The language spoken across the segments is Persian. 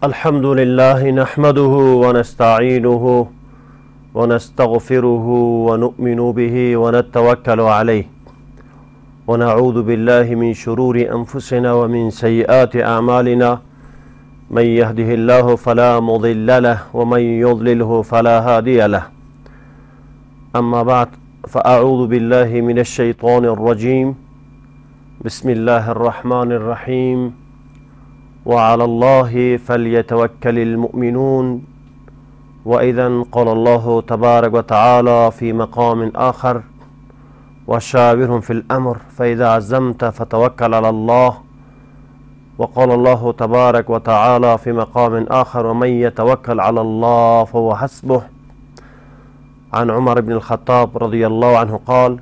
الحمد لله نحمده ونستعينه ونستغفره ونؤمن به ونتوكل عليه ونعوذ بالله من شرور أنفسنا ومن سيئات أعمالنا. من يهده الله فلا مضل له ومن يضلله فلا هادي له. أما بعد، فأعوذ بالله من الشيطان الرجيم. بسم الله الرحمن الرحيم. وعلى الله فليتوكل المؤمنون. وإذا قال الله تبارك وتعالى في مقام آخر: وشاورهم في الأمر فإذا عزمت فتوكل على الله. وقال الله تبارك وتعالى في مقام آخر: ومن يتوكل على الله فهو حسبه. عن عمر بن الخطاب رضي الله عنه قال: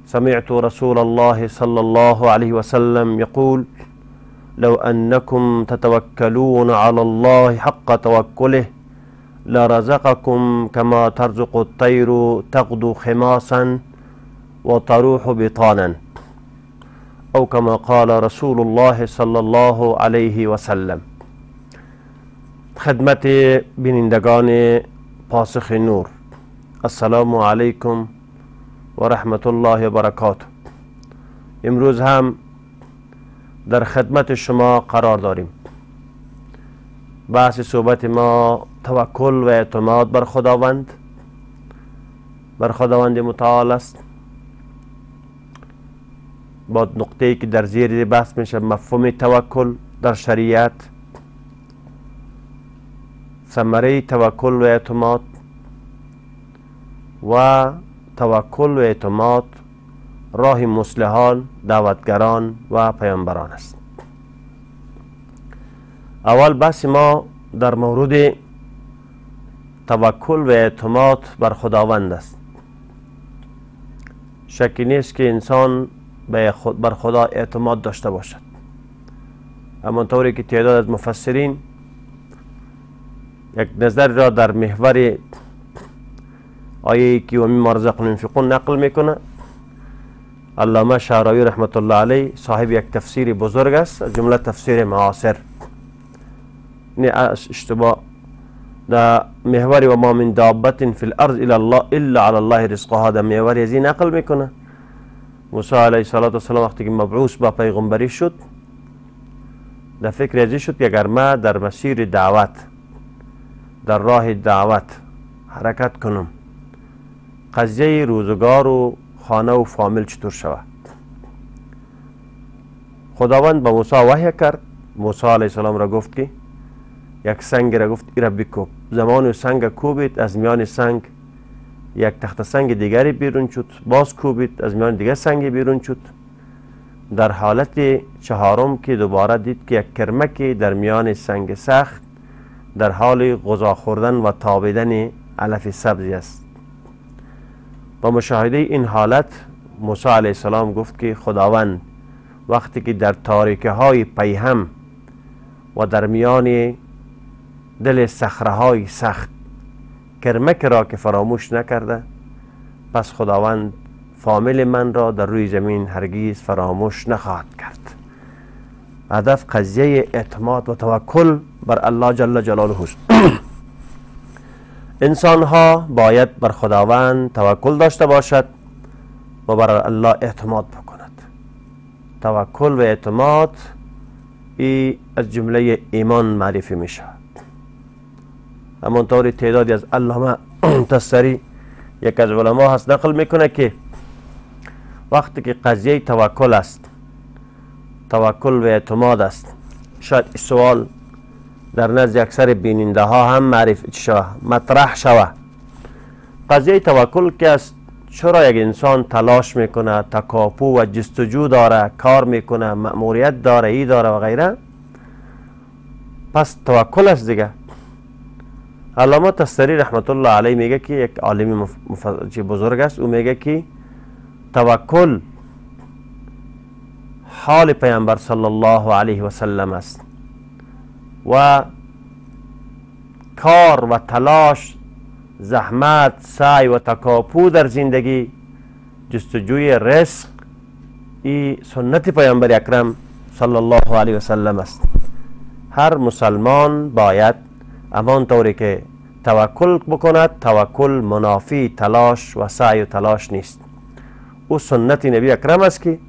سمعت رسول الله صلى الله عليه وسلم يقول: لو أنكم تتوكلون على الله حق توكله لرزقكم كما ترزق الطير تغدو خماصا وتروح بطانا، أو كما قال رسول الله صلى الله عليه وسلم. خدمت بینندگان پاسخ نور، السلام علیکم و رحمت الله و برکاته. امروز هم در خدمت شما قرار داریم. بحث صحبت ما توکل و اعتماد بر خداوند متعال است. با نقطه‌ای که در زیر بحث میشه مفهوم توکل در شریعت، ثمره توکل و اعتماد و توکل و اعتماد راه مصلحان، دعوتگران و پیامبران است. اول بحث ما در مورد توکل و اعتماد بر خداوند است. شکی نیست که انسان بر خدا اعتماد داشته باشد، همانطوری که تعداد از مفسرین یک نظر را در محور آیه که و مما رزقناهم ينفقون نقل میکنه. علامه شعراوی رحمت الله علیه صاحب یک تفسیر بزرگ است، از جمله تفسیر معاصر. نه اشتباه در محور و ما من دابة فی الارض الا علی الله رزقها، در محور ازی نقل میکنه. موسی علیه السلام وقتی که مبعوث با پیغمبری شد، در فکر ازی شد که اگر ما در مسیر دعوت، در راه دعوت حرکت کنم، قضیه روزگار و خانه و فامیل چطور شود؟ خداوند به موسی وحی کرد. موسی علیه السلام را گفت که یک سنگ را گفت ایرا بکوب. زمان سنگ کوبید، از میان سنگ یک تخت سنگ دیگری بیرون شد. باز کوبید، از میان دیگر سنگ بیرون شد. در حالت چهارم که دوباره دید که یک کرمک در میان سنگ سخت در حال غذا خوردن و تابیدن علف سبزی است. با مشاهده این حالت موسی علیه السلام گفت که خداوند وقتی که در تاریکه های پیهم و در میان دل صخره های سخت کرمک را که فراموش نکرده، پس خداوند فامیل من را در روی زمین هرگیز فراموش نخواهد کرد. هدف قضیه اعتماد و توکل بر الله جل جلاله است. انسان ها باید بر خداوند توکل داشته باشد و بر الله اعتماد بکند. توکل و اعتماد ای از جمله ایمان معرفی می شود. همانطور تعدادی از علامه تستری، یک از علما هست، نقل میکنه که وقتی که قضیه توکل است، توکل و اعتماد است، شاید سوال در نزد اکثر بیننده ها هم معرفی شود، مطرح شود. قضیه توکل که است، چرا یک انسان تلاش میکنه، تکاپو و جستجو داره، کار میکنه، مأموریت داره، ای داره و غیره، پس توکل است دیگه. علامه تستری رحمت الله علیه میگه که یک عالم بزرگ است، او میگه که توکل حال پیامبر صلی الله علیه و سلم است و کار و تلاش، زحمت، سعی و تکاپو در زندگی، جستجوی رزق، این سنت پیامبر اکرم صلی الله علیه و سلم است. هر مسلمان باید امان طوری که توکل بکند، توکل منافی تلاش و سعی و تلاش نیست. او سنت نبی اکرم است که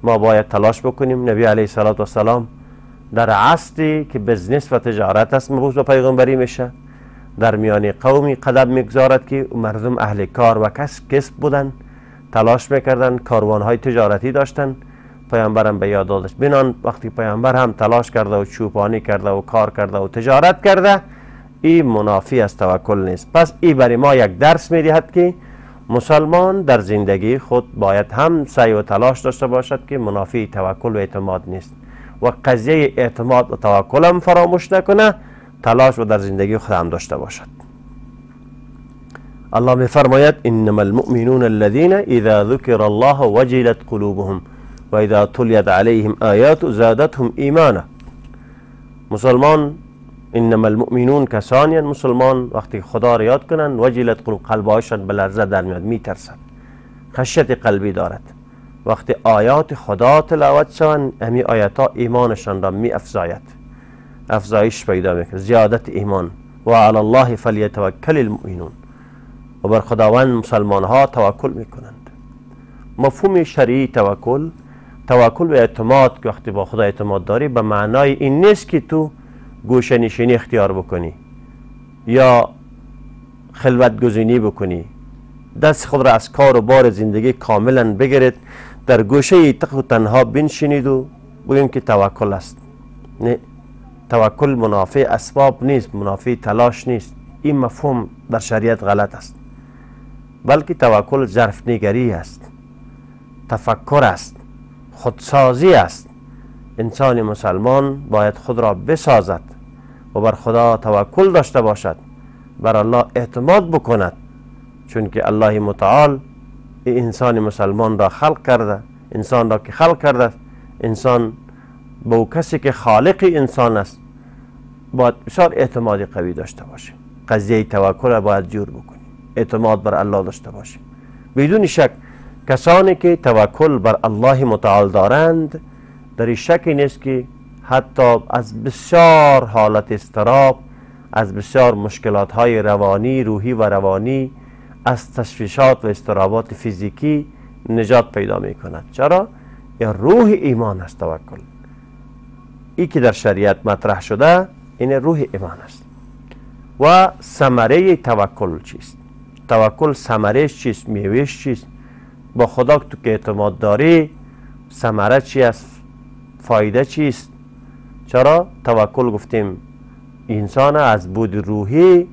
ما باید تلاش بکنیم. نبی علیه السلام در عصری که بزنس و تجارت است مبعوث به پیغمبری میشه، در میان قومی قدم میگذارد که مردم اهل کار و کسب بودن، تلاش میکردن، کاروانهای تجارتی داشتن. پیامبرم به یاد داشت بینان وقتی پیامبر هم تلاش کرده و چوپانی کرده و کار کرده و تجارت کرده، این منافی از توکل نیست. پس این برای ما یک درس میدهد که مسلمان در زندگی خود باید هم سعی و تلاش داشته باشد که منافی توکل و اعتماد نیست و قضیه اعتماد و توکل هم فراموش نکنه، تلاش و در زندگی خود هم داشته باشد. الله میفرماید انما المؤمنون الذين اذا ذكر الله وجلت قلوبهم و اذا تليت عليهم آیات زادتهم ایمانا. مسلمان انما المؤمنون کسانی مسلمان وقتی خدا را یاد کنن وجلت قلوب، قلبهایشان به لرزه در میاد، میترسند، خشیت قلبی دارد. وقتی آیات خدا تلاوت شوند همی آیات ها ایمانشان را می افزاید، افزایش پیدا میکنه، زیادت ایمان. و علی الله فلیتوکل المؤمنون، و بر خداوند مسلمان ها توکل میکنند. مفهوم شرعی توکل و اعتماد که وقتی با خدا اعتماد داری به معنای این نیست که تو گوشه نشینی اختیار بکنی یا خلوت گزینی بکنی، دست خود را از کار و بار زندگی کاملا بگیرید، در گوشه تق و تنها بنشینید و بگیم که توکل است. نه، توکل منافی اسباب نیست، منافی تلاش نیست. این مفهوم در شریعت غلط است، بلکه توکل ظرف نگری است، تفکر است، خودسازی است. انسان مسلمان باید خود را بسازد و بر خدا توکل داشته باشد، بر الله اعتماد بکند، چون که الله متعال انسان مسلمان را خلق کرده. انسان را که خلق کرده، انسان به او کسی که خالق انسان است باید بسیار اعتماد قوی داشته باشیم. قضیه توکل را باید جور بکنیم، اعتماد بر الله داشته باشیم. بدون شک کسانی که توکل بر الله متعال دارند، در این شکی نیست که حتی از بسیار حالت اضطراب، از بسیار مشکلات های روانی، روحی و روانی، از تشویشات و اضطرابات فیزیکی نجات پیدا می کند. چرا؟ این روح ایمان است. توکل ای که در شریعت مطرح شده این روح ایمان است. و ثمره توکل چیست؟ توکل ثمرهش چیست؟ میوهش چیست؟ با خدا تو که اعتماد داری ثمره چی است؟ فایده چیست؟ چرا؟ توکل گفتیم انسان از بود روحی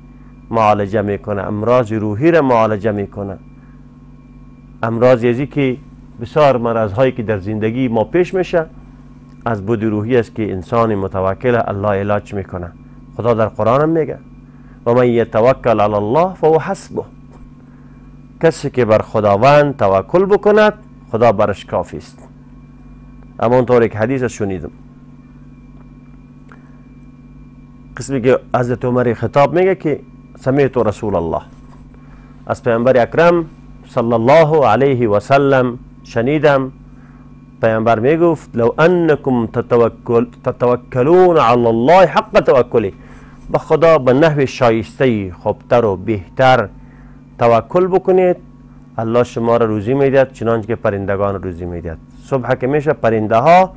معالجه میکنه، امراض روحی را معالجه میکنه. امراض یزی که بسیار مرض هایی که در زندگی ما پیش میشه از بود روحی است که انسان متوکل الله علاج میکنه. خدا در قرآن هم میگه و من یتوکل علی الله فهو حسبه، کسی که بر خداوند توکل بکند خدا برش کافی است. همانطور یک حدیث شنیدم، قسمی که حضرت عمر خطاب میگه که سمعت رسول الله، از پیامبر اکرم صلی الله علیه و سلم شنیدم. پیامبر میگفت لو انکم تتوکلون علی الله حق توکلی، به خدا به نحو شایسته خوبتر و بهتر توکل بکنید، الله شما را روزی میدهد چنانچه که پرندگان روزی میدهد. صبح که میشه پرنده ها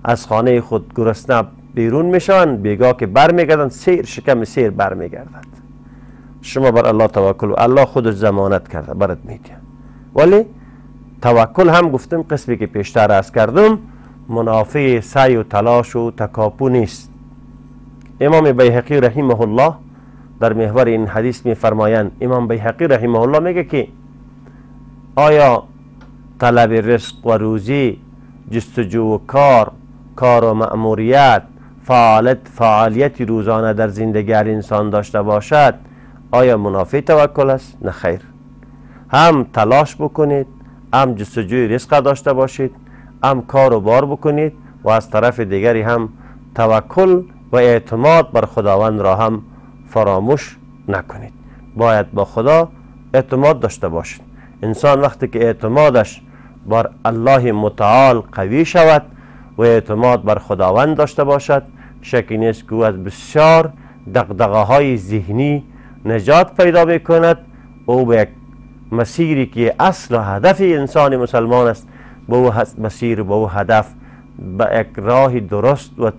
از خانه خود گرسنه بیرون میشوند، بیگاه که بر میگردند سیر شکم سیر بر میگردد. شما بر الله توکل، الله خودش ضمانت کرده برات میده. ولی توکل هم گفتم قسمی که پیشتر عرض کردم منافی سعی و تلاش و تکاپو نیست. امام بیهقی رحمه الله در محور این حدیث میفرمایند، امام بیهقی رحمه الله میگه که آیا طلب رزق و روزی، جستجو و کار و مأموریت، فعالیت روزانه در زندگی هر انسان داشته باشد آیا منافی توکل است؟ نه خیر. هم تلاش بکنید، هم جستجوی رزق داشته باشید، هم کار و بار بکنید و از طرف دیگری هم توکل و اعتماد بر خداوند را هم فراموش نکنید. باید با خدا اعتماد داشته باشید. انسان وقتی که اعتمادش بر الله متعال قوی شود و اعتماد بر خداوند داشته باشد، شکی نیست که او از بسیار دغدغه های ذهنی نجات پیدا میکند. او به یک مسیری که اصل و هدف انسان مسلمان است، به او مسیر، به او هدف، به یک راه درست و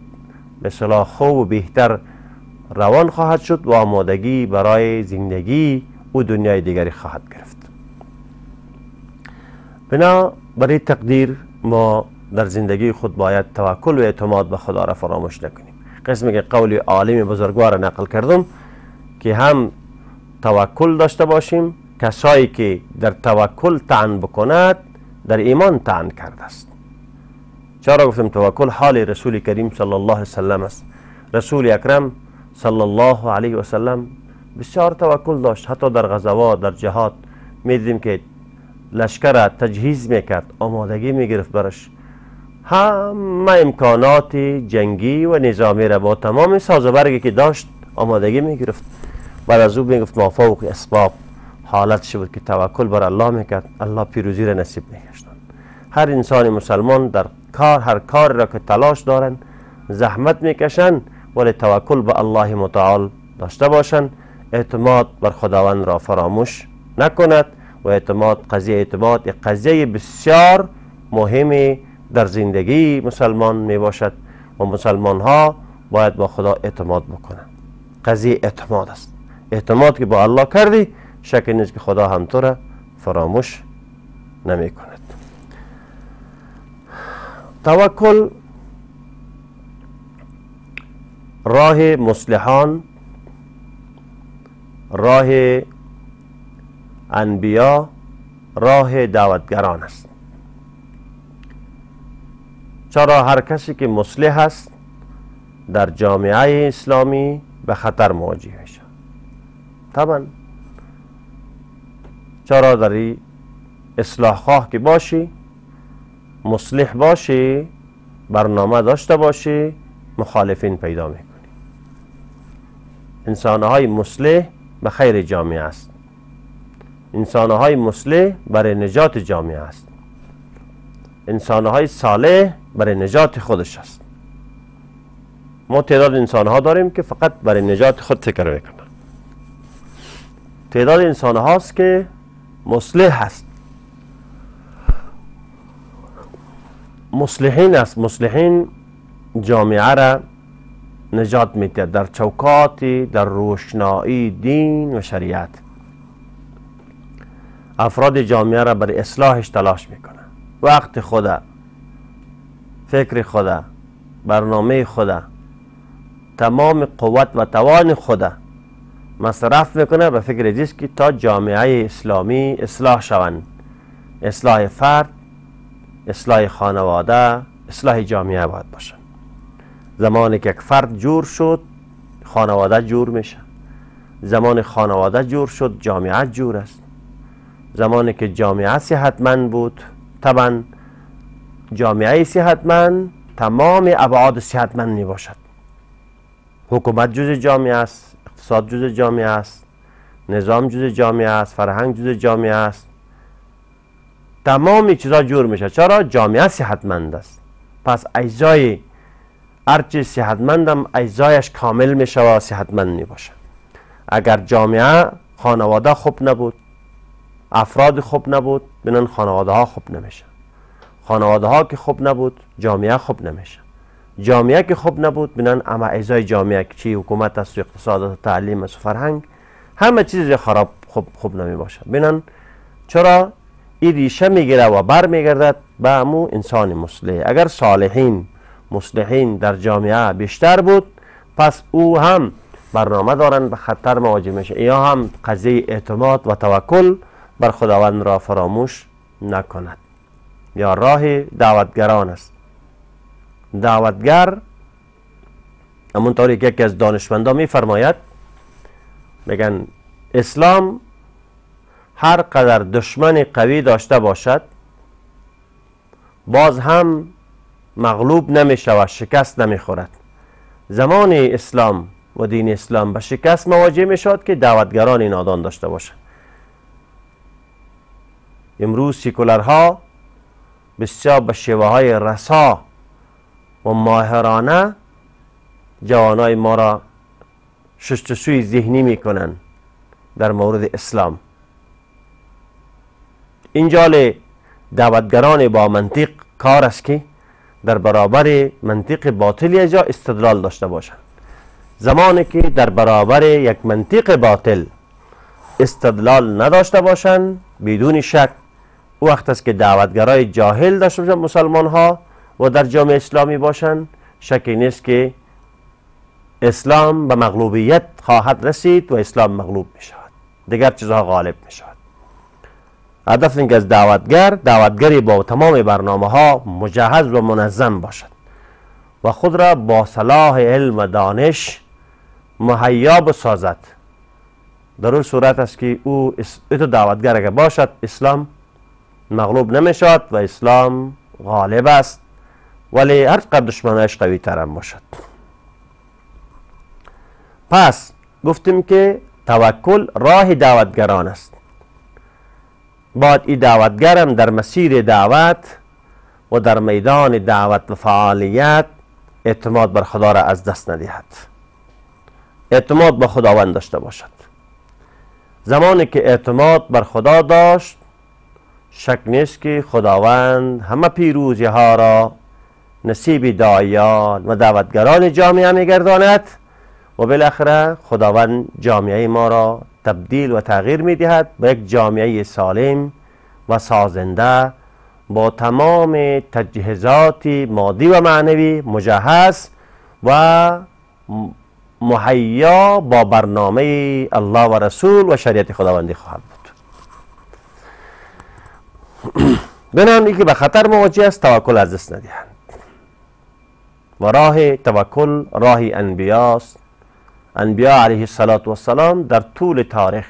به صلاح خوب و بهتر روان خواهد شد و آمادگی برای زندگی و دنیای دیگری خواهد گرفت. بنا برای تقدیر ما در زندگی خود باید توکل و اعتماد به خدا را فراموش نکنیم. قسمی که قول عالم بزرگوار نقل کردم که هم توکل داشته باشیم. کسایی که در توکل طعن بکند در ایمان طعن کرده است. چرا گفتم توکل؟ حال رسول کریم صلی الله علیه وسلم است. رسول اکرم صلی الله علیه وسلم بسیار توکل داشت. حتی در غزوات، در جهاد میدیدیم که لشکر تجهیز میکرد، آمادگی میگرفت برش، همه امکانات جنگی و نظامی را با تمام سازوبرگی که داشت آمادگی میگرفت. بعد از او میگفت ما فوق اسباب حالت شد که توکل بر الله میکرد، الله پیروزی را نصیب میگشت. هر انسان مسلمان در کار، هر کار را که تلاش دارن، زحمت میکشن، ولی توکل به الله متعال داشته باشن، اعتماد بر خداوند را فراموش نکند. و قضیه اعتماد یک قضیه بسیار مهمی در زندگی مسلمان می باشد و مسلمان ها باید با خدا اعتماد بکنند. قضیه اعتماد است. اعتماد که با الله کردی، شک نیست که خدا هم تو را فراموش نمی کند. توکل راه مصلحان، راه انبیا، راه دعوتگران است. چرا؟ هر کسی که مصلح است در جامعه اسلامی به خطر مواجه میشه. طبعا چرا؟ در این اصلاح خواه که باشی، مصلح باشی، برنامه داشته باشی، مخالفین پیدا میکنی. انسانهای مصلح به خیر جامعه است. انسانهای مصلح برای نجات جامعه است. انسانهای صالح برای نجات خودش است. ما تعداد انسانها داریم که فقط برای نجات خود فکر میکنن. تعداد انسانهاست که مصلح هست، مصلحین است. مصلحین جامعه را نجات میده در چوکات، در روشنایی دین و شریعت. افراد جامعه را برای اصلاحش تلاش میکنه. وقت خدا، فکر خدا، برنامه خدا، تمام قوت و توان خدا مصرف میکنه به فکر دیست که تا جامعه اسلامی اصلاح شوند. اصلاح فرد، اصلاح خانواده، اصلاح جامعه باید باشن. زمانی که یک فرد جور شد، خانواده جور میشه. زمان خانواده جور شد، جامعه جور است. زمانی که جامعه صحتمند بود، طبعا جامعه صحتمند تمام ابعاد صحتمند می باشد. حکومت جزء جامعه است، اقتصاد جزء جامعه است، نظام جزء جامعه است، فرهنگ جزء جامعه است. تمام چیزا جور میشه. چرا؟ جامعه صحتمند است. پس اجزای هرچی صحتمندم اجزایش کامل میشه و صحتمند می باشه. اگر جامعه، خانواده خوب نبود، افراد خوب نبود، بنان خانواده ها خوب نمیشه. خانواده ها که خوب نبود، جامعه خوب نمیشه. جامعه که خوب نبود، بنان اما اجزای جامعه که چی حکومت است و اقتصاد و تعلیم است و فرهنگ، همه چیز خراب خوب نمی باشه. بنان چرا؟ این ریشه میگیره و بر میگردد به امو انسان مصلح. اگر صالحین، مصلحین در جامعه بیشتر بود، پس او هم برنامه دارن به خطر مواجه میشه. یا هم قضیه اعتماد و توکل بر خداوند را فراموش نکند. یا راه دعوتگران است. دعوتگر همونطوری که یکی از دانشمندان میفرماید، میگن اسلام هر قدر دشمن قوی داشته باشد، باز هم مغلوب نمیشه و شکست نمیخورد. زمان اسلام و دین اسلام به شکست مواجه میشد که دعوتگران نادان داشته باشد. امروز سیکولرها بسیار به شیوه های رسا و ماهرانه جوانای ما را شستشوی ذهنی میکنن در مورد اسلام. اینجا دعوتگران با منطق کار است که در برابر منطق باطلی از جا استدلال داشته باشند. زمانی که در برابر یک منطق باطل استدلال نداشته باشند، بدون شک وقت است که دعوتگرای جاهل داشته باشند مسلمان ها و در جامعه اسلامی باشند، شکی نیست که اسلام به مغلوبیت خواهد رسید و اسلام مغلوب می شود، دیگر چیزها غالب می شود. هدف این که از دعوتگری با تمام برنامه ها مجهز و منظم باشد و خود را با صلاح علم و دانش مهیا بسازد. در اون صورت است که او دعوتگر اگر باشد اسلام مغلوب نمی شود و اسلام غالب است، ولی هر قدر دشمنش قوی تر هم باشد. پس گفتیم که توکل راه دعوتگران است. باید این دعوتگرم در مسیر دعوت و در میدان دعوت و فعالیت اعتماد بر خدا را از دست ندهد، اعتماد به خداوند داشته باشد. زمانی که اعتماد بر خدا داشت، شک نیست که خداوند همه پیروزی ها را نصیب داعیان و دعوتگران جامعه میگرداند و بالاخره خداوند جامعه ما را تبدیل و تغییر میدهد به یک جامعه سالم و سازنده با تمام تجهیزات مادی و معنوی مجهز و مهیا با برنامه الله و رسول و شریعت خداوندی خواهد بود. بنابراین که به خطر مواجه است توکل از دست ندهند و راه توکل راه انبیاست. انبیا علیه السلام در طول تاریخ،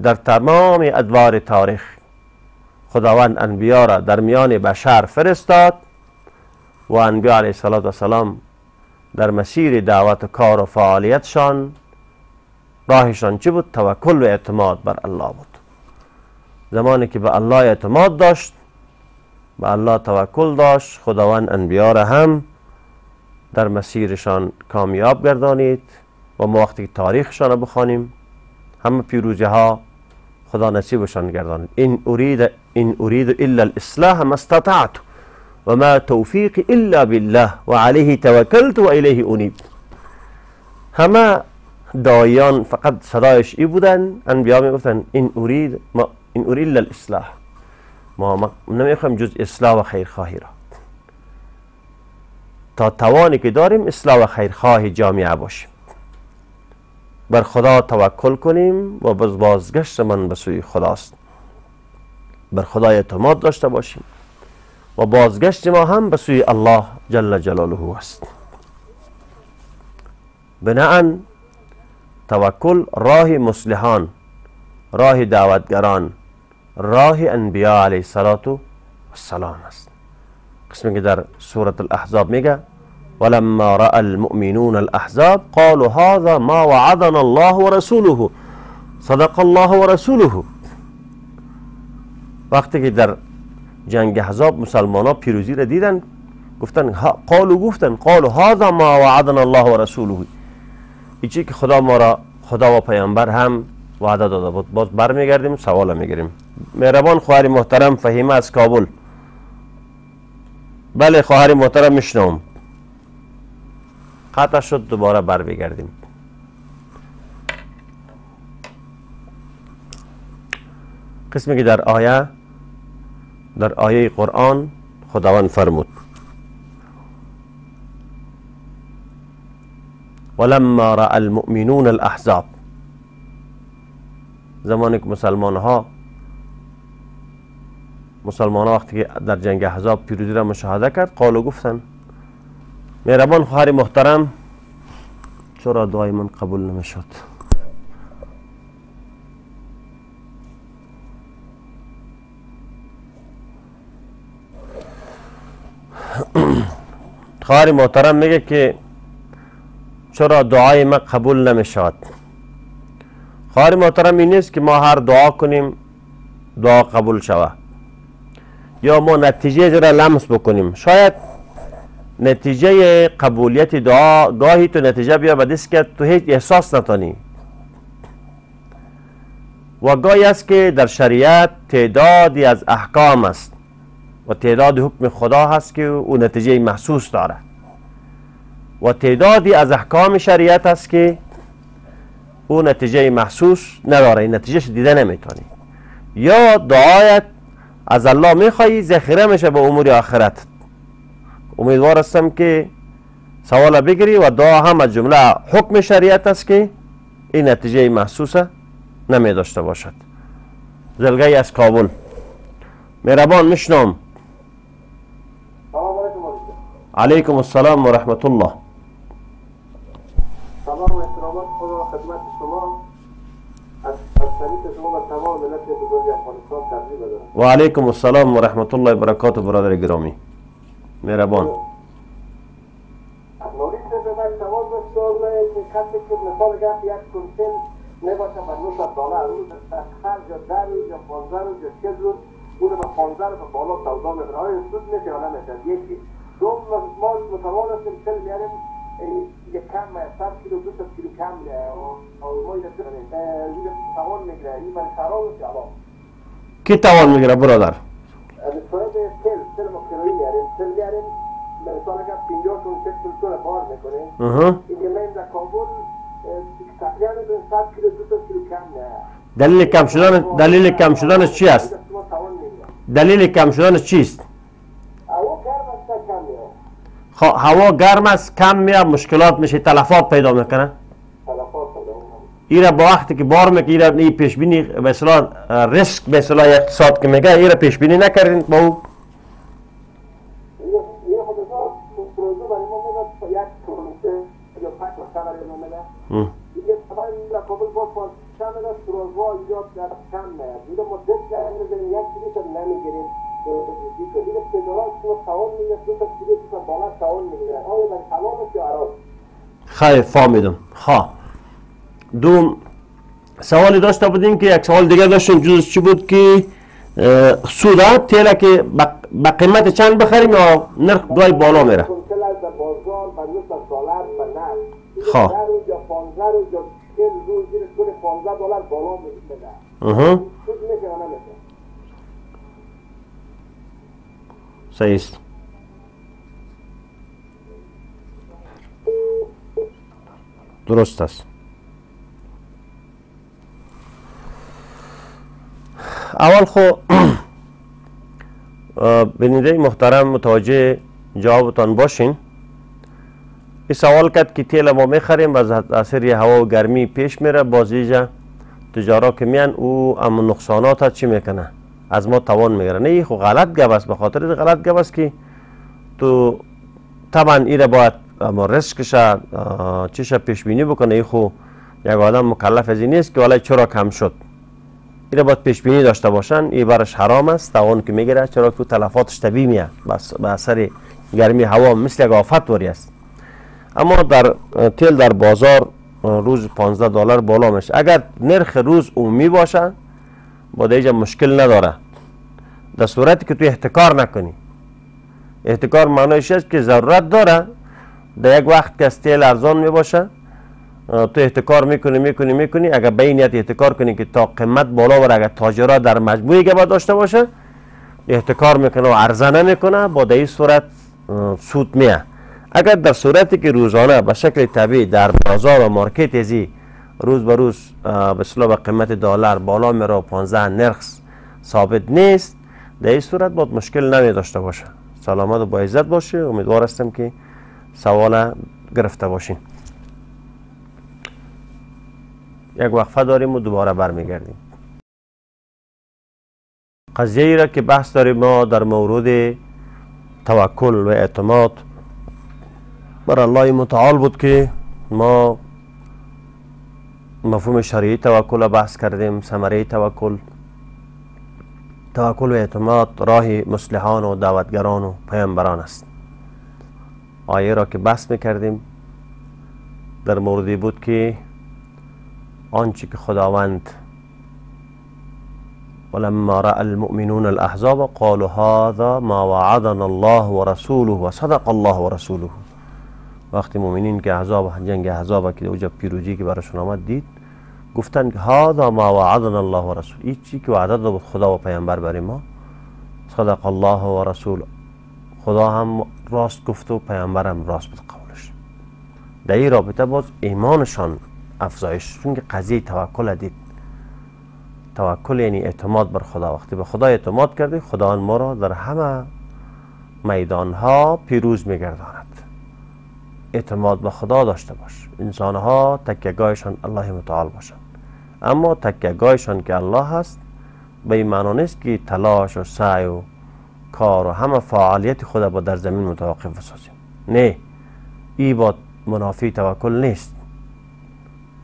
در تمام ادوار تاریخ، خداوند انبیا را در میان بشر فرستاد و انبیا علیه السلام در مسیر دعوت و کار و فعالیتشان راهشان چی بود؟ توکل و اعتماد بر الله بود. زمانی که به الله اعتماد داشت، به الله توکل داشت، خداوند انبیا را هم در مسیرشان کامیاب گردانید و ما وقتی تاریخشان را بخوانیم همه پیروزی ها خدا نصیبشان گردانید. این اريد الا الاصلاح ما استطعت و ما توفیقی الا بالله و علیه توکلت و الیه انیب. همه داعیان فقط صدایش ای بودن، انبیا می گفتن این اريد الا الاصلاح، ما نمیخوایم جز اصلاح و خیرخواهی را. تا توانی که داریم اصلاح و خیرخواه جامعه باشیم، بر خدا توکل کنیم و بازگشت من به سوی خداست. بر خدا اعتماد داشته باشیم و بازگشت ما هم به سوی الله جل جلاله است. بناهن توکل راه مصلحان، راه دعوتگران، راه انبیاء علیه السلام است. قسمی که در سورة الاحزاب میگه ولما رأى المؤمنون الاحزاب قالوا هذا ما وعدنا الله ورسوله صدق الله ورسوله. وقتی که در جنگ احزاب مسلمان ها پیروزی را دیدن گفتن قالوا هذا ما وعدنا الله ورسوله، ایچی که خدا و پیامبر هم وعده داده بود. باز برمیگردیم سوال میگیریم. مهربان خواهر محترم فهیمه از کابل. بله خواهر محترم میشنوم. قطع شد، دوباره بر بگردیم. قسمی که در آیه قرآن خداوند فرمود ولما رأى المؤمنون الاحزاب. زمانی که مسلمان ها وقتی که در جنگ احزاب پیروزی را مشاهده کرد قالوا گفتن. مهربان خواهر محترم چرا دعای من قبول نمیشد؟ خواهر محترم میگه که چرا دعای من قبول نمیشد؟ خواهر محترم این نیست که ما هر دعا کنیم دعا قبول شود یا ما نتیجه را لمس بکنیم. شاید نتیجه قبولیت دعا گاهی تو نتیجه بیا بدیست که تو هیچ احساس نتانی و گاهی است که در شریعت تعدادی از احکام است و تعداد حکم خدا هست که او نتیجه محسوس داره و تعدادی از احکام شریعت است که او نتیجه محسوس نداره، این نتیجهش دیده نمیتونی. یا دعایت از الله میخوایی ذخیره میشه به امور آخرت. امیدوار هستم که سوال بگیری و دعا هم از جمله حکم شریعت است که این نتیجه محسوس نمی داشته باشد. زلگی از کابل. مهربان میشنم. علیکم السلام و رحمت الله. سلام و احترامات خدا خدمت شما. از طریق شما و تمام ملت بزرگ افغانستان تبریک بدارم. و علیکم السلام و رحمت الله و برکاته برادر گرامی. مهربان. مورد به من سوال داشته که کسی که مثال گفت یک کنسل نباشه و $900 روز هر جا 10 روز یا 15 روز یا 40 روز اون به 15 رو به بالا سودا میبره. آیا سود میشه یا نمیشه؟ یکی دوم ما متوان هستیم سل میاریم یک کم 100 کیلو 200 کیلو کم ما اینه زیر توان میگیره. این برای خراب است یا کی توان میگیره برادر؟ صورت سل ما کیلویی میاریم. سل میاریم مثلا اگر 50 تن 60 تن بار میکنه این که من در کابل تقریبا 100 کیلو 200 کیلو کم نه. دلیل کم شدنش چی است؟ دلیل کم شدنش چیست؟ هوا گرم است کم میاد. خب هوا گرم است کم میاد مشکلات میشه تلفات پیدا میکنه. تلفات پیدا میکنه. ایره با وقتی که بار میگیره این پیش بینی به اصطلاح ریسک به اصطلاح اقتصاد که میگه ایره پیش بینی نکردین با او؟ یه خود روزو برای ما میاد یک تونسه یا 5 ماه برای ما میاد. دیگه طبعا در کابل باز کم میاد روزها ایجاد در کم میاد. دیگه مدت نمیذاریم یک چیزی که نمیگیریم. دیگه تجارت شما توان میگیره 2 تا کیلو 2 تا بالا توان میگیره. آیا در تمام یا عراق؟ خیلی فهمیدم. ها دوم سوالی داشته بودیم که یک سوال دیگه داشتیم جزش چی بود که سودا تیلا که با قیمت چند بخریم یا نرخ گاهی بالا میره؟ کنسل از بازار با $900 به نقد. خب 10 روز یا 15 روز یا 40 روز زیر کل $15 بالا میده. سود میشه یا نمیشه؟ صحیح است. درست است. اول خو بیننده محترم متوجه جوابتان باشین. این سوال کرد که تیل ما میخریم و از اثر هوا و گرمی پیش میره باز ایجا تجارا که میان او اما نقصانات چی میکنه از ما توان میگیره. نه خو غلط گپ است. به خاطر غلط گپ است که تو طبعا ایره باید اما ریسکش چیش پیش بینی بکنه. ای خو یک آدم مکلف از این نیست که ولی چرا کم شد. ایره باید پیش بینی داشته باشن. این برش حرام است توان که میگیره چرا که تلفاتش طبیعی میاد به اثر گرمی هوا مثل یک آفت وری است. اما در تیل در بازار روز $15 بالا میشه. اگر نرخ روز عمومی باشه با دیگه مشکل نداره در صورتی که تو احتکار نکنی. احتکار معنیش است که ضرورت داره در یک وقت که از تیل ارزان می باشه تو احتکار میکنی اگر به این نیت احتکار کنی که تا قیمت بالا بره اگر تاجرها در مجموعی که باید داشته باشه احتکار میکنه و عرضه نمیکنه با در این صورت سود میه. اگر در صورتی که روزانه به شکل طبیعی در بازار و مارکت ازی روز به روز به اصطلاح به قیمت دلار بالا میره و 15 نرخ ثابت نیست در این صورت باید مشکل نمی داشته باشه. سلامت و با عزت باشه. امیدوار هستم که سوال گرفته باشین. یک وقفه داریم و دوباره برمیگردیم. قضیه ای را که بحث داریم ما در مورد توکل و اعتماد بر الله متعال بود که ما مفهوم شرعی توکل را بحث کردیم. ثمره توکل و اعتماد راه مصلحان و دعوتگران و پیامبران است. آیه را که بحث میکردیم در موردی بود که آنچه که خداوند ولما رأى المؤمنون الأحزاب قالوا هذا ما وعدنا الله ورسوله وصدق الله ورسوله. وقتی مؤمنین که جنگ احزاب که اوجا پیروزی که براشون آمد دید، گفتن که هذا ما وعدنا الله و رسول، این چی که وعده داد خدا و پیامبر برای ما، صدق الله و رسول، خدا هم راست گفت و پیامبر هم راست بود قولش. در این رابطه باز ایمانشان افزایش، چون که قضیه توکل دید. توکل یعنی اعتماد بر خدا. وقتی به خدا اعتماد کردی، خدا ما را در همه میدان ها پیروز میگرداند. اعتماد به خدا داشته باش. انسان ها تکیه‌گاهشان الله متعال باشند، اما تکیه‌گاهشان که الله هست به این معنی نیست که تلاش و سعی و کار و همه فعالیت خود با در زمین متوقف بسازیم. نه، این با منافی توکل نیست.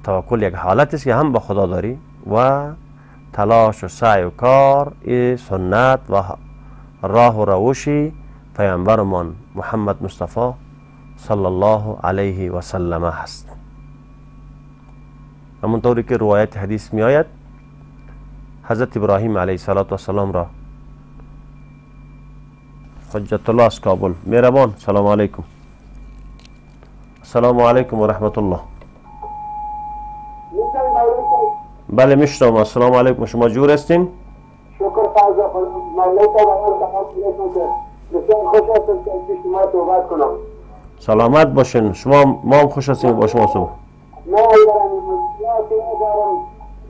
توکل یک حالت است که هم به خدا داری و تلاش و سعی و کار ای سنت و راه و روشی پیامبرمان محمد مصطفی صلی الله علیه و سلم هست. همونطوری که روایت حدیث می آید، حضرت ابراهیم علیه السلام را حجت الله از کابل، مهربان، سلام علیکم. السلام علیکم و رحمت الله. بله میشنم. السلام علیکم. شما جور هستین؟ شکر فرضا مولای بسیار خوش هستم که پیش شما صحبت کنم. سلامت باشین. ما هم خوش هستیم با شما صحبت. ما دارم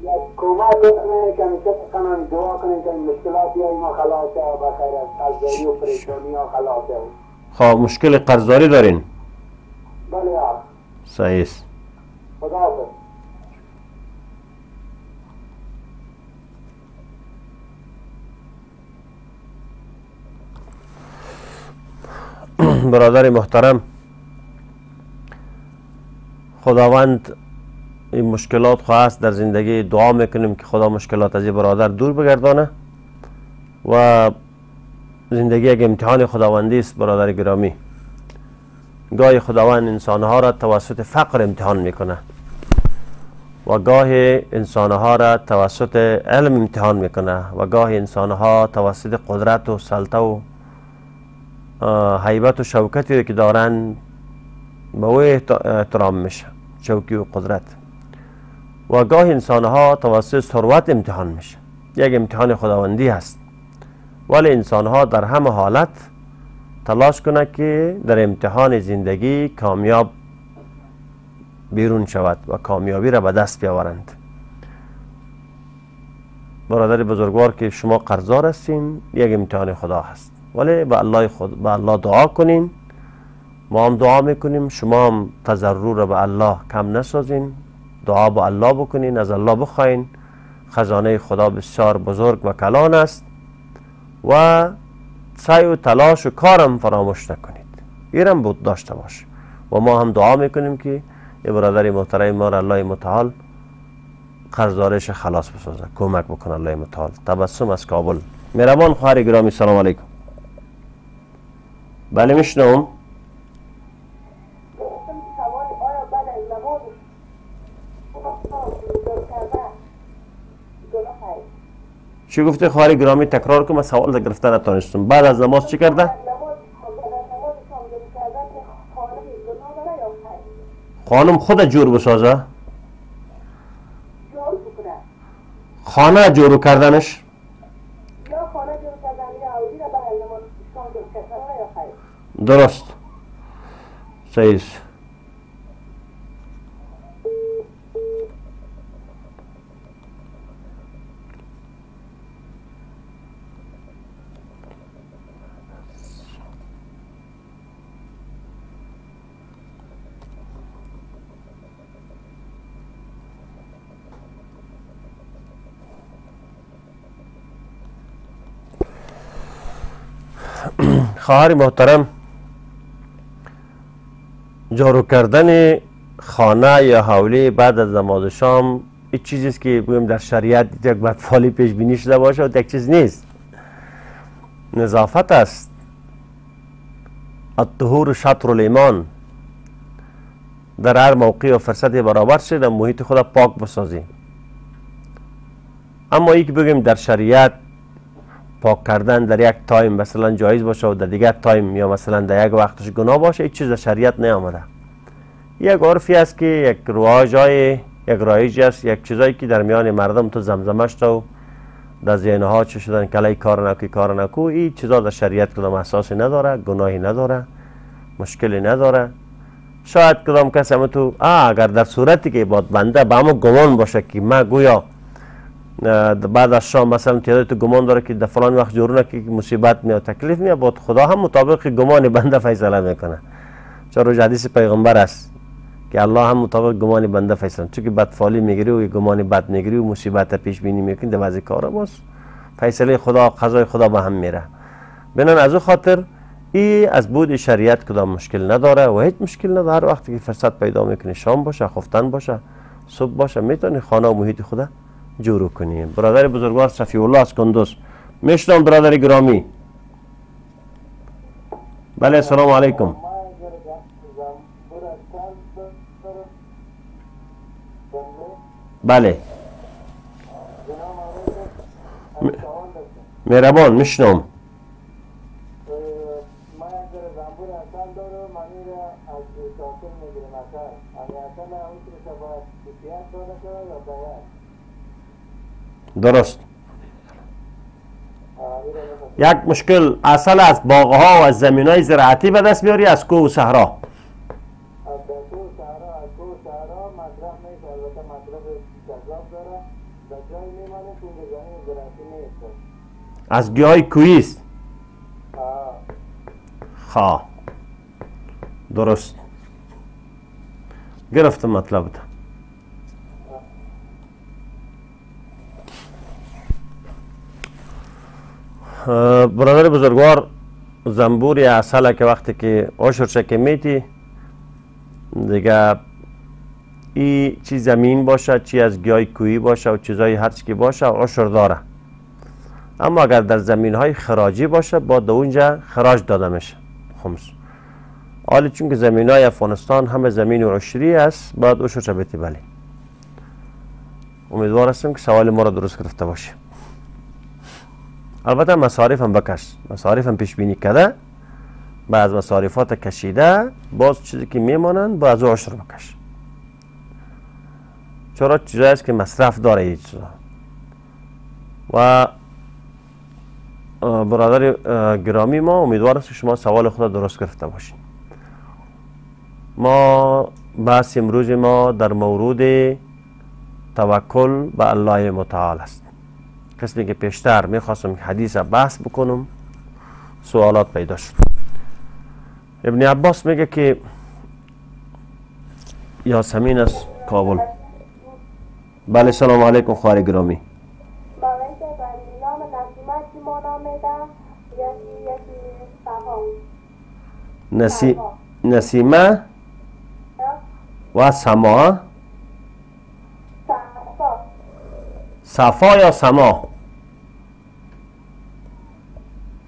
یک کمک کنم که همیشه کنم دعا کنیم که مشکلاتی های ما خلاص شد و خیر از قرضداری و پریشانی ها خلاص شد. خب مشکل قرضداری دارین؟ بله یا صحیح است. خدا حافظ. برادر محترم، خداوند این مشکلات خواست در زندگی، دعا میکنیم که خدا مشکلات از این برادر دور بگردانه و زندگی یک امتحان خداوندی است. برادر گرامی، گاهی خداوند انسانها را توسط فقر امتحان میکنه و گاهی انسانها را توسط علم امتحان میکنه و گاهی انسانها توسط قدرت و سلطه و هیبت و شوکتی که دارن به او احترام میشه، شوکی و قدرت. و گاه انسان ها توسط ثروت امتحان میشه. یک امتحان خداوندی هست، ولی انسان ها در همه حالت تلاش کنه که در امتحان زندگی کامیاب بیرون شود و کامیابی را به دست بیاورند. برادر بزرگوار که شما قرضدار هستین، یک امتحان خدا هست، ولی به الله دعا کنین. ما هم دعا میکنیم، شما هم تضرع را به الله کم نسازین، دعا با الله بکنین، از الله بخواین. خزانه خدا بسیار بزرگ و کلان است و سعی و تلاش و کارم فراموش نکنید. ایرم بود داشته باش. و ما هم دعا میکنیم که یه برادر محترم ما را الله متعال قرضدارش خلاص بسازه، کمک بکنه الله متعال. تبسم از کابل، مهربان خواهر گرامی، سلام علیکم. بله میشنوم. چی گفته خواهر گرامی؟ تکرار کنم، سوال گرفته نتونستم. بعد از نماز چی کرده؟ خانم خود جور بسازه؟ خانه جور کردنش؟ درست، صحیح است. خواهر محترم، جارو کردن خانه یا حوله بعد از نماز شام این چیزی است که بگویم در شریعت یک بدفعلی پیش بینی شده باشه و یک چیز نیست. نظافت است. الطهور شطر الایمان. در هر موقع و فرصت برابر شد در محیط خود پاک بسازی. اما یک بگیم در شریعت پاک کردن در یک تایم مثلا جایز باشه و در دیگر تایم یا مثلا در یک وقتش گناه باشه، هیچ چیز در شریعت نیامده. یک عرفی است که یک رواجای یک رایجی است، یک چیزایی که در میان مردم تو زمزمش تو در ذهنها چه شدن کلی کار نکو، این چیزا در شریعت کدام اساسی نداره، گناهی نداره، مشکلی نداره. شاید کدام کسی هم تو اگر در صورتی که باد بنده به همون گمان باشه که من گویا بعد از شام مثلا تعداد تو گمان داره که در فلان وقت جورونه که مصیبت میاد تکلیف میاد، بعد خدا هم مطابق گمان بنده فیصله میکنه. چون حدیث پیغمبر است که الله هم مطابق گمان بنده فیصله، چون که بدفالی میگیری و گمان بد میگیری و مصیبت پیش بینی میکنی در بعضی کارا، باز فیصله خدا قضای خدا به هم میره. بنان از او خاطر ای از بود شریعت کدام مشکل نداره و هیچ مشکل نداره. هر وقتی که فرصت پیدا میکنی، شام باشه، خفتن باشه، صبح باشه، میتونی خانه و محیط خدا جور کنی. برادر بزرگوار صفی الله از کندوز، میشنم برادر گرامی. بله سلام علیکم. بله مهربان میشنم. درست. یک مشکل اصل از باغها و از زمینای زراعتی به دست بیاری از کوه و صحرا. از گیاهای کوهی است. خواه درست گرفتم مطلب ده. برادر بزرگوار زنبوری اصله که وقتی که عشر چکه میتی دیگه ای چی زمین باشه چی از گیاه کوهی باشه و چیزای هر چی که باشه عشر داره. اما اگر در زمین های خراجی باشه باید اونجا خراج داده میشه خمس. حالی چون که زمین های افغانستان همه زمین عشری است باید عشر چه بیتی. بله امیدوار هستم که سوال ما را درست گرفته باشه. البته مصارف هم بکش، مصارف هم پیش بینی کرده، بعض مصارفات کشیده، باز چیزی که میمانند باز عشر بکش. چرا چیزایی است که مصرف داره این چیزا. و برادر گرامی ما امیدوار است که شما سوال خود درست گرفته باشین. ما بحث امروز ما در مورد توکل به الله متعال است. کسی که پیشتر میخواستم حدیث بحث بکنم سوالات پیدا شد. ابن عباس میگه که یاسمین از کابل. بله سلام علیکم خواهر گرامی. نسیمه و سما. صفا یا سما؟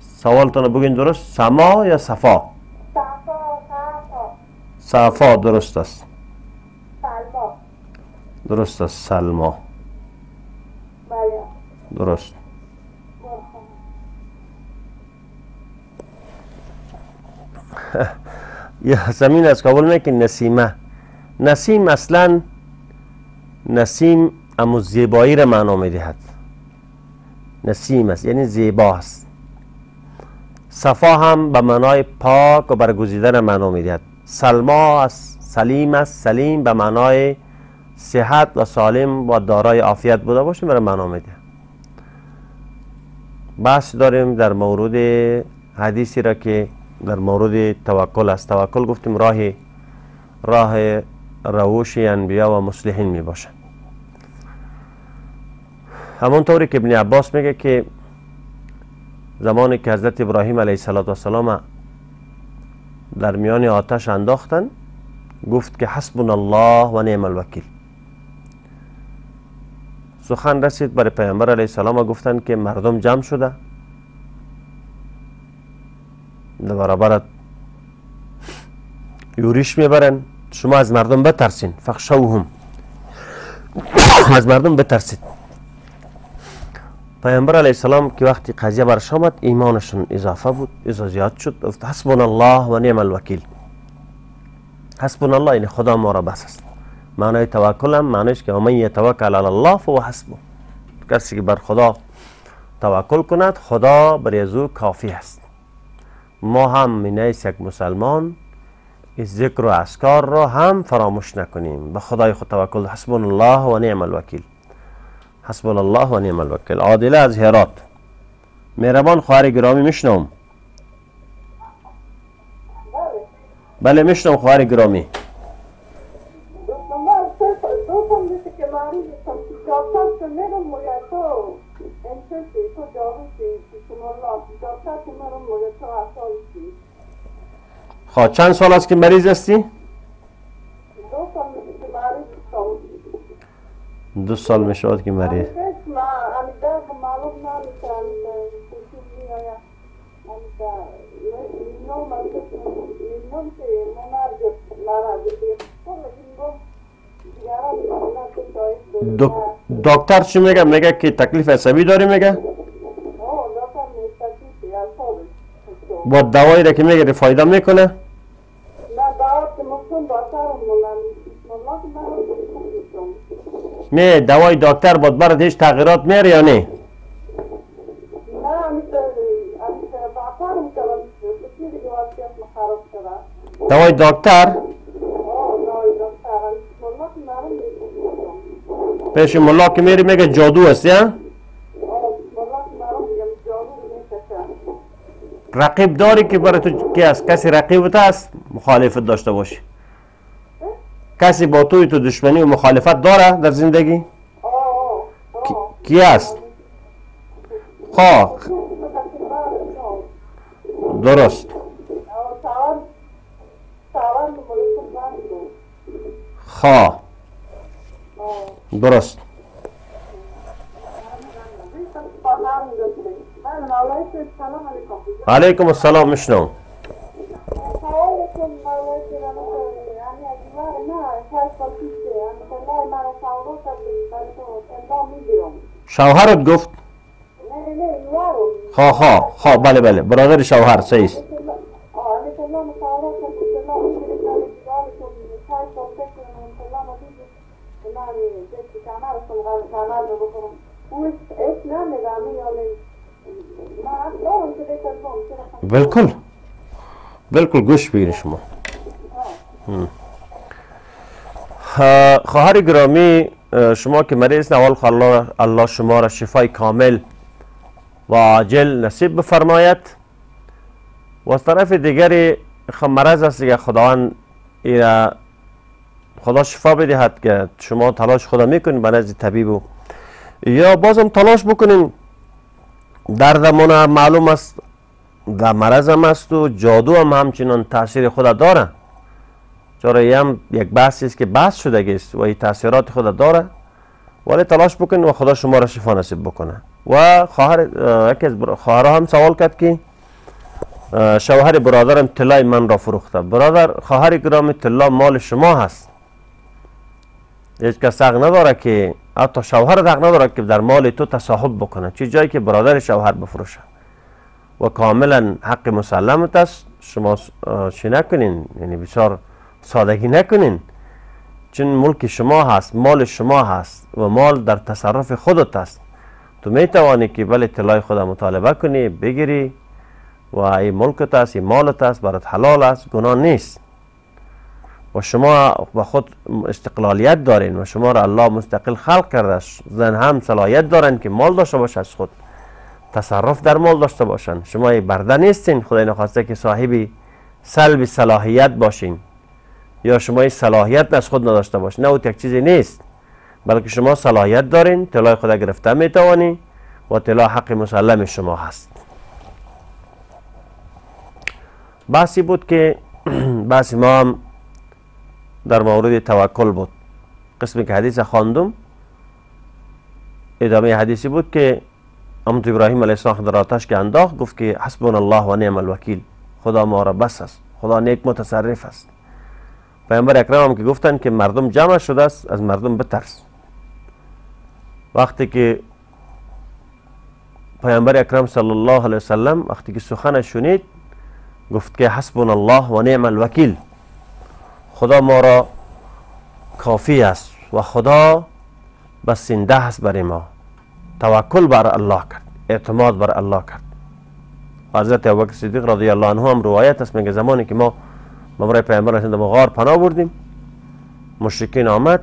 سوالتون بگین درست. سما یا صفا؟ صفا درست است. درست است. سلما درست. یا زمین از کابل میگه نسیمه. نسیم اصلا نسیم اما زیبایی را معنا میدهد. نسیم است یعنی زیبا است. صفا هم به معنای پاک و برگزیدن معنا میدهد. سلما است، سلیم است، سلیم به معنای صحت و سالم و دارای عافیت بوده باشه میره معنا میده. بحث داریم در مورد حدیثی را که در مورد توکل است. توکل گفتیم راه روش انبیا و مصلحین می باشه. همونطوری که ابن عباس میگه که زمانی که حضرت ابراهیم علیه السلام در میان آتش انداختن گفت که حسبنا الله و نعم الوکیل. سخن رسید برای پیامبر علیه السلام و گفتن که مردم جمع شده در برابرت یوریش میبرن، شما از مردم بترسین. فخشوهم، از مردم بترسید. پیامبر علیه السلام که وقتی قضیه برش آمد ایمانشون اضافه بود، زیاد شد. گفت حسبنا الله و نعم الوکیل. حسبنا الله یعنی خدا ما را بس است. معنای توکل هم معنیش که من یتوکل علی الله فهو حسبه. کسی که بر خدا توکل کند خدا بر او کافی است. ما هم من حیث یک مسلمان از ذکر و اذکار را هم فراموش نکنیم. به خدای خود توکل. حسبنا الله و نعم الوکیل. حسبنا الله و نعم الوکیل. عادله از هرات. مهربان خواهر گرامی میشنوم. بله میشنوم خواهر گرامی. خب چند سال است که مریض هستی؟ 2 سال می شود که مریض. دکتر چی میگه؟ میگه که تکلیف عصبی داری میگه؟ با دوایی را که میگیری فایده میکنه؟ نه دوای دکتر بود برات هیچ تغییرات میاره یا نه؟ دوای دکتر؟ پیش ملا که میری میگه جادو است یا؟ رقیب داری که برای تو کی است؟ کسی رقیبت است مخالفت داشته باشی؟ کسی با توی تو دشمنی و مخالفت داره در زندگی؟ کی است؟ خواه درست. خواه درست. علیکم السلام میشنوم. شوهرت گفت؟ خواه بله برادر شوهر صحیح است. بالکل گوش بگیری شما. خواهر گرامی شما که مریض اول الله شما را شفای کامل و عاجل نصیب بفرماید و از طرف دیگری مرض است که خداوند خدا شفا بدهد که شما تلاش خدا میکنید به نزد طبیب یا بازم تلاش بکنین. دردمون معلوم است و مرض هم است و جادو هم همچنان تاثیر خود داره. چرا هم یک بحثی است که بحث شده است و این تاثیرات خود داره، ولی تلاش بکنین و خدا شما را شفا نصیب بکنه. و یکی از خواهرها هم سوال کرد که شوهر برادرم طلای من را فروخته. برادر خواهر گرامی طلا مال شما هست. هیچ کس حق نداره که حتی شوهر حق نداره که در مال تو تصاحب بکنه، چه جایی که برادر شوهر بفروشه و کاملا حق مسلمت است. شما چی نکنین، یعنی بسیار سادگی نکنین، چون ملک شما هست، مال شما هست و مال در تصرف خودت است. تو می توانی که بله طلای خود مطالبه کنی بگیری و این ملکت است، این مالت است، برات حلال است، گناه نیست. و شما با خود استقلالیت دارین و شما را الله مستقل خلق کرده. زن هم صلاحیت دارن که مال داشته باشه، از خود تصرف در مال داشته باشن. شما ای برده نیستین، خدای نخواسته که صاحبی سلب صلاحیت باشین یا شما ای صلاحیت از خود نداشته باشین. نه او یک چیزی نیست، بلکه شما صلاحیت دارین، طلای خود گرفته میتوانی و طلا حق مسلم شما هست. بحثی بود که بحث ما هم در مورد توکل بود. قسمی که حدیث خواندم ادامه حدیثی بود که امت ابراهیم علیه السلام در آتش که انداخت گفت که حسبنا الله و نعم الوکیل، خدا ما را بس است، خدا نیک متصرف است. پیامبر اکرم هم که گفتن که مردم جمع شده است، از مردم بترس. وقتی که پیامبر اکرم صلی الله علیه وسلم وقتی که سخنش شنید گفت که حسبنا الله و نعم الوکیل، خدا ما را کافی است و خدا بسنده است برای ما. توکل بر الله کرد، اعتماد بر الله کرد. حضرت ابوبکر صدیق رضی الله عنه هم روایت است، میگه زمانی که ما برای پیامبر در غار پناه بردیم، مشرکین آمد،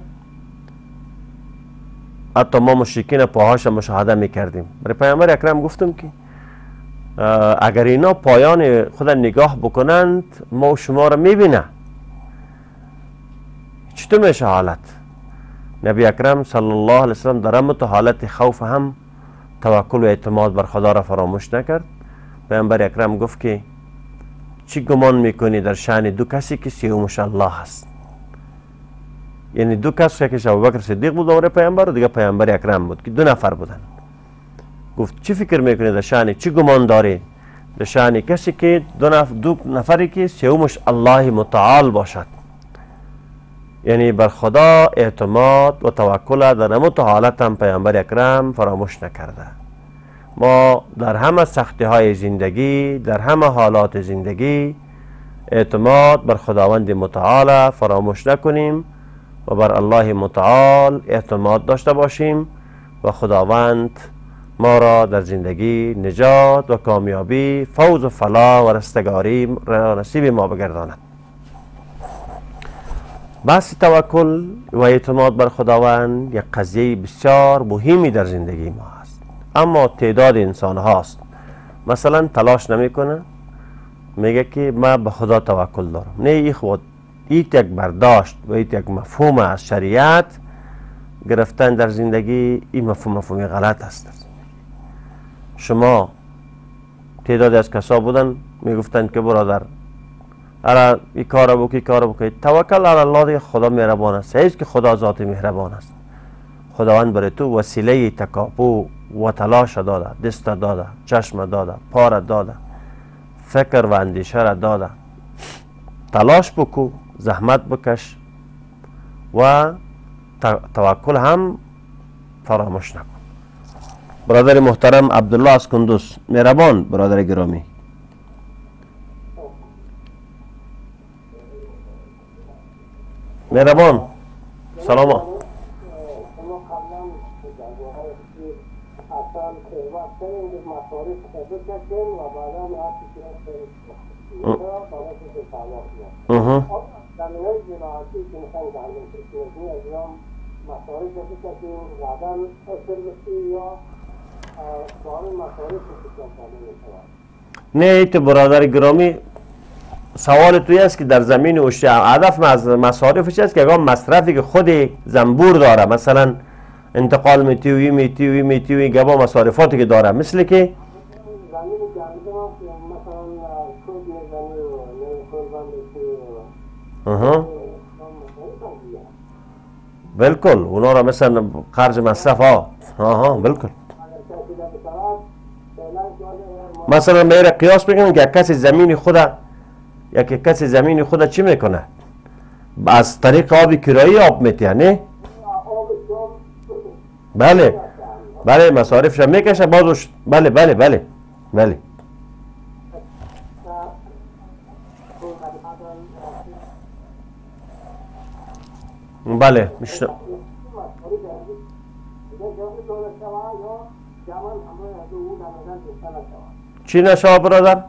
حتی ما مشرکین پاهاش مشاهده میکردیم. برای پیامبر اکرم گفتم که اگر اینا پایان خود نگاه بکنند ما و شما را میبینه، چطور میشه حالت؟ نبی اکرم صلی الله علیه وسلم در همت حالت خوف هم توکل و اعتماد بر خدا را فراموش نکرد. پیامبر اکرم گفت که چی گمان میکنی در شأن دو کسی که سیومش الله هست؟ یعنی دو کس، یکیش ابوبکر صدیق بود دوره پیامبر و دیگه پیامبر اکرم بود که دو نفر بودن. گفت چی فکر میکنی در شأن، چی گمان داری در شأن کسی که دو نفری که سیومش الله متعال باشد؟ یعنی بر خدا اعتماد و توکل در همه حالت هم پیامبر اکرم فراموش نکرده. ما در همه سختی های زندگی، در همه حالات زندگی اعتماد بر خداوند متعال فراموش نکنیم و بر الله متعال اعتماد داشته باشیم و خداوند ما را در زندگی نجات و کامیابی، فوز و فلاح و رستگاری را نصیب ما بگرداند. بحث توکل و اعتماد بر خداوند یک قضیه بسیار مهمی در زندگی ما است، اما تعداد انسان هاست مثلا تلاش نمیکنه، میگه که من به خدا توکل دارم. نه، این خود یک برداشت و یک مفهوم از شریعت گرفتن در زندگی، این مفهوم غلط است. شما تعدادی از کسا بودن میگفتن که برادر ارا این کارو بکنی، کارو بکنی، توکل علی الله دیگه، خدا مهربان است. هیچ که خدا ذات مهربان است. خداوند برای تو وسیله تکاپو و تلاش داده، دست داده، چشم داده، پا داده، فکر و اندیشه را داده. تلاش بکو، زحمت بکش و توکل هم فراموش نکن. برادر محترم عبدالله از کندوز، مهربان برادر گرامی. مهربان، سلام. نه ایت برادر گرامی، سوال توی است که در زمین اوشتی هدف از مصارفش است که اگر مصرفی که خود زنبور داره، مثلا انتقال میتی گبا مصارفاتی که داره، مثل که بالکل اونا را مثلا خرج مصرف بالکل. مثلا میره قیاس بگیم که کسی زمین خود چی میکنه؟ از طریق آب کرایی آب میتیه، نه؟ بله مصارفش میکشه بازوش. بله میشه. چی نشوا برادر؟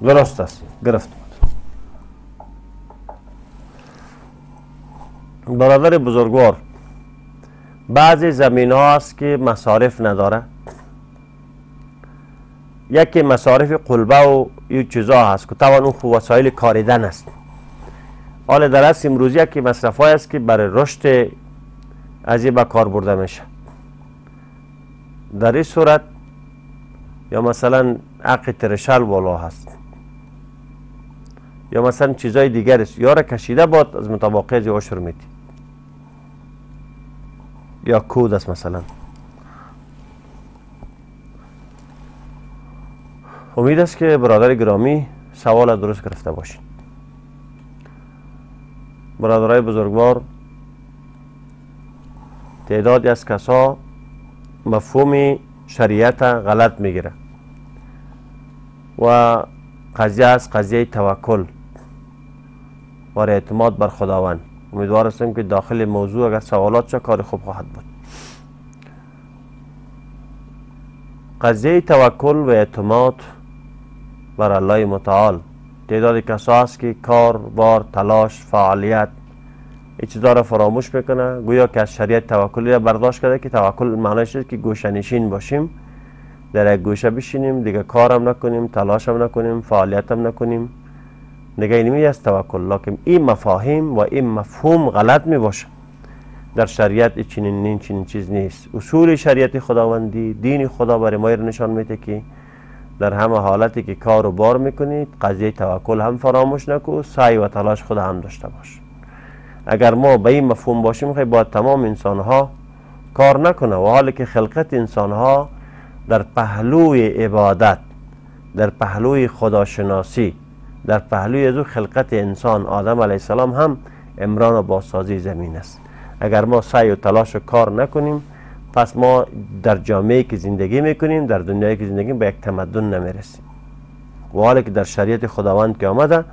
درست است، گرفت. برادر بزرگوار، بعضی زمین ها است که مصارف نداره، یکی مصارف قلبه و یه چیزا هست که طبعا اون خوب وسایل کاریدن است. حال در اصل امروزی که مصرف های است که برای رشد از این به کار برده میشه. در این صورت یا مثلا عقل ترشل بالا هست یا مثلا چیزای دیگر است، یا را کشیده باد از مطابقه از عشر میتی. یا کود است مثلا. امید است که برادر گرامی سوال درست گرفته باشین. برادرای بزرگوار، تعدادی از کسا مفهوم شریعت غلط میگیره و قضیه از قضیه توکل و اعتماد بر خداوند. امیدوار هستم که داخل موضوع اگر سوالات چه کار خوب خواهد بود. قضیه توکل و اعتماد بر الله متعال، تعداد کسا هست که کار، بار، تلاش، فعالیت این چیزا را فراموش میکنه، گویا که از شریعت توکلی را برداشت کرده که توکل معنیش است که گوشه نشین باشیم، در یک گوشه بشینیم، دیگه کارم نکنیم، تلاشم نکنیم، فعالیتم نکنیم، دیگه اینمی است توکل. لکن این مفاهیم و این مفهوم غلط می باشه. در شریعت چنین چیز نیست. اصول شریعت خداوندی، دین خدا برای ما نشان میده که در همه حالتی که کار و بار میکنید قضیه توکل هم فراموش نکو، سعی و تلاش خود هم داشته باش. اگر ما به این مفهوم باشیم خیلی با تمام انسان ها کار نکنه، و حالی که خلقت انسان ها در پهلوی عبادت، در پهلوی خداشناسی، در پهلوی از خلقت انسان آدم علیه السلام هم عمران و بازسازی زمین است. اگر ما سعی و تلاش و کار نکنیم، پس ما در جامعه‌ای که زندگی میکنیم، در دنیایی که زندگی به یک تمدن نمیرسیم. و حالی که در شریعت خداوند که آمده،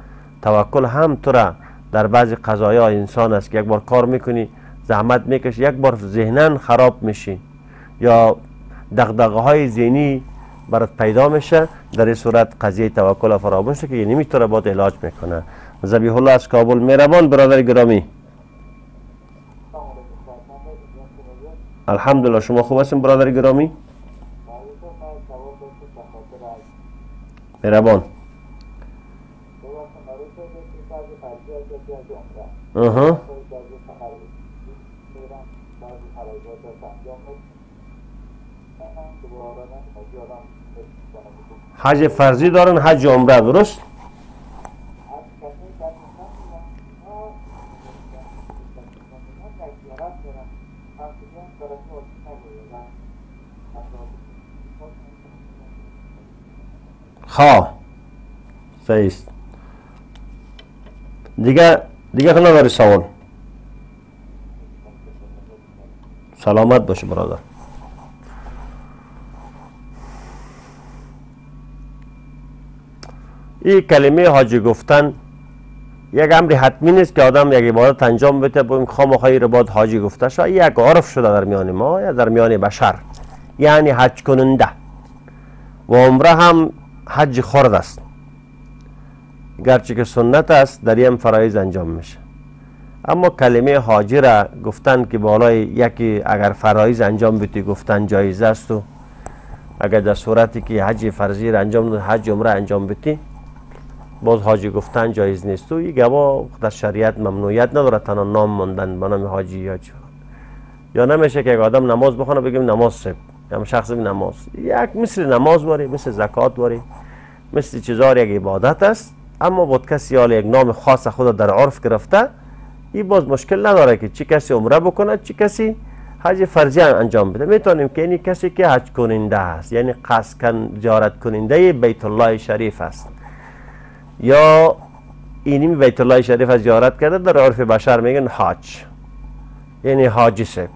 توکل هم تو را در بعضی قضایا انسان است که یک بار کار میکنی، زحمت میکشی، یک بار ذهناً خراب میشی یا دغدغه های ذهنی برات پیدا میشه، در این صورت قضیه توکل فراموش که یعنی نمیتونه باید علاج میکنه. ذبیح الله از کابل. مهربان برادر گرامی. الحمدلله. شما خوب هستین برادر گرامی؟ مهربان. حج فرضی دارن، حج عمره، درست؟ خواه صحیح است. دیگه نداری سوال؟ سلامت باشه برادر. این کلمه حاجی گفتن یک امر حتمی نیست که آدم یک عبادت انجام بده بگیم خامخایی رو باید حاجی گفته شد. یک عرف شده در میان ما یا در میان بشر، یعنی حج کننده. و عمره هم حج خرد است، گرچه که سنت است در این فرایض انجام میشه. اما کلمه حاجی را گفتن که بالای یکی اگر فرایض انجام بدی گفتن جایز است، و اگر در صورتی که حج فرضی را انجام بدی، حج عمره انجام بدی، باز حاجی گفتن جایز نیست. و این گواه در شریعت ممنوعیت نداره تنها نام ماندن به نام حاجی یا نمیشه که یک آدم نماز بخونه بگیم نماز سب یا شخص نماز یک مثل نماز باری، مثل زکات باری، مثل چیزار یک عبادت است. اما بود کسی حال یک نام خاص خود در عرف گرفته، این باز مشکل نداره که چی کسی عمره بکنه، چی کسی حج فرضی انجام بده. میتونیم که اینی کسی که حج کننده است، یعنی قصد زیارت کننده بیت الله شریف است، یا اینی بیت الله شریف از زیارت کرده، در عرف بشر میگن حاج، یعنی حاجی سب.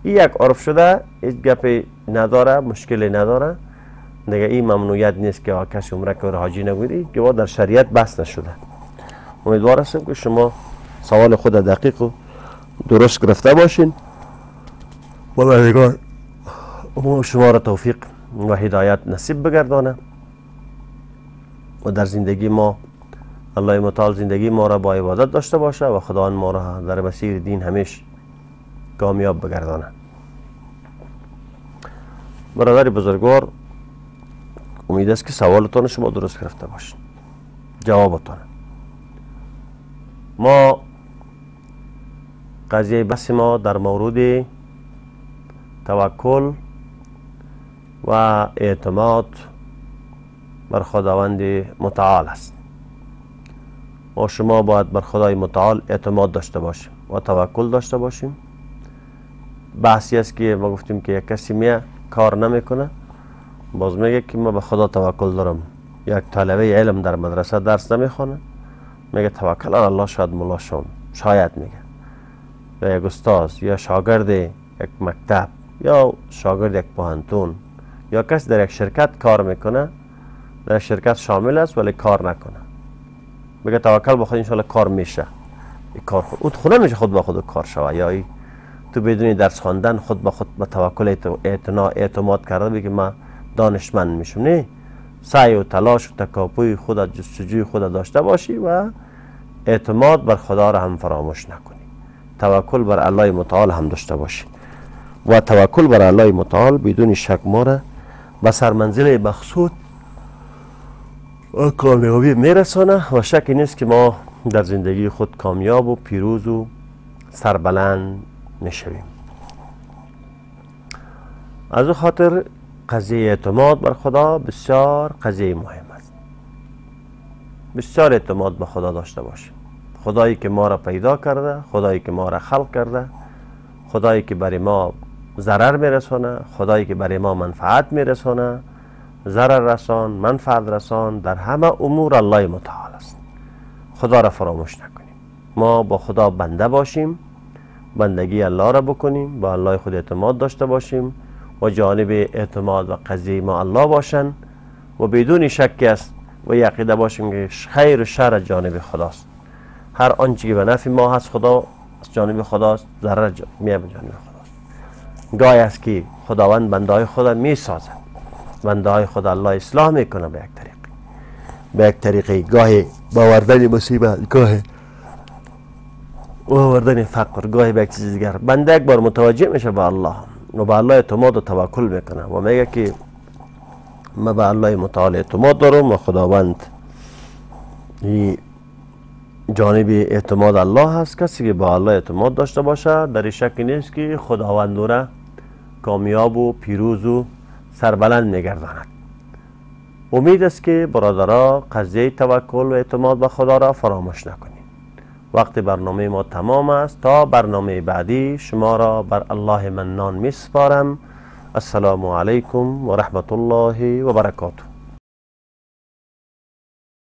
این یک عرف شده، هیچ گپی نداره، مشکلی نداره. دیگه این ممنوعیت نیست که کسی عمره که حاجی نگویی، که در شریعت بحث نشده. امیدوار هستم که شما سوال خود دقیق و درست گرفته باشین. پروردگار شما را توفیق و هدایت نصیب بگردانه و در زندگی ما الله متعال زندگی ما را با عبادت داشته باشه و خداوند ما را در مسیر دین همیشه کامیاب بگردانه. برادر بزرگوار، امید است که سوالتان شما درست گرفته باشین. جوابتان ما قضیه بحث ما در مورد توکل و اعتماد بر خداوند متعال است. ما شما باید بر خدای متعال اعتماد داشته باشیم و توکل داشته باشیم بحثی است که ما گفتیم که یک کسی میه کار نمیکنه، باز میگه که ما به خدا توکل دارم. یک طالبه علم در مدرسه درس نمیخونه، میگه توکل علی الله، شاید ملا شم، شاید میگه. یا یک استاد یا شاگرد یک مکتب یا شاگرد یک پوهنتون یا کسی در یک شرکت کار میکنه، در شرکت شامل است ولی کار نکنه، میگه توکل به خدا انشالله کار میشه. این کار خود نمیشه خود به خود کار شوه. یا تو بدون درس خواندن خود به خود به توکل اعتماد کرده بگی من دانشمند میشم. نه، سعی و تلاش و تکاپوی خود، جستجوی خود داشته باشی و اعتماد بر خدا را هم فراموش نکنی. توکل بر الله متعال هم داشته باشی و توکل بر الله متعال بدون شک ما را به سرمنزل مقصود و کامیابی میرسانه و شکی نیست که ما در زندگی خود کامیاب و پیروز و سربلند میشویم. از او خاطر قضیه اعتماد بر خدا بسیار قضیه مهم است. بسیار اعتماد به خدا داشته باشیم. خدایی که ما را پیدا کرده، خدایی که ما را خلق کرده، خدایی که برای ما ضرر میرسانه، خدایی که برای ما منفعت میرسانه، ضرر رسان، منفعت رسان، در همه امور الله متعال است. خدا را فراموش نکنیم. ما با خدا بنده باشیم، بندگی الله را بکنیم، با الله خود اعتماد داشته باشیم و جانب اعتماد و قضیه ما الله باشن و بدون شک است و یقیده باشیم که خیر و شر جانب خداست. هر آنچه که به نفع ما هست خدا از جانب خداست، ضرر میاد به جانب خداست. گاهی است که خداوند بنده های خدا میسازد، بنده های خدا الله اصلاح میکنه به یک طریقه، گاهی باوردن مصیبت، گاهی باوردن فقر، گاهی به یک چیز دیگر. بنده یک بار متوجه میشه به الله و به الله اعتماد و توکل میکنه و میگه که من به الله متعال اعتماد دارم و خداوند این جانب اعتماد الله هست. کسی که به الله اعتماد داشته باشه در شکی نیست که خداوند او را کامیاب و پیروز و سربلند میگرداند. امید است که برادرها قضیه توکل و اعتماد به خدا را فراموش نکنید. وقت برنامه ما تمام است. تا برنامه بعدی شما را بر الله منان میسپارم. السلام علیکم و رحمت الله و برکاته.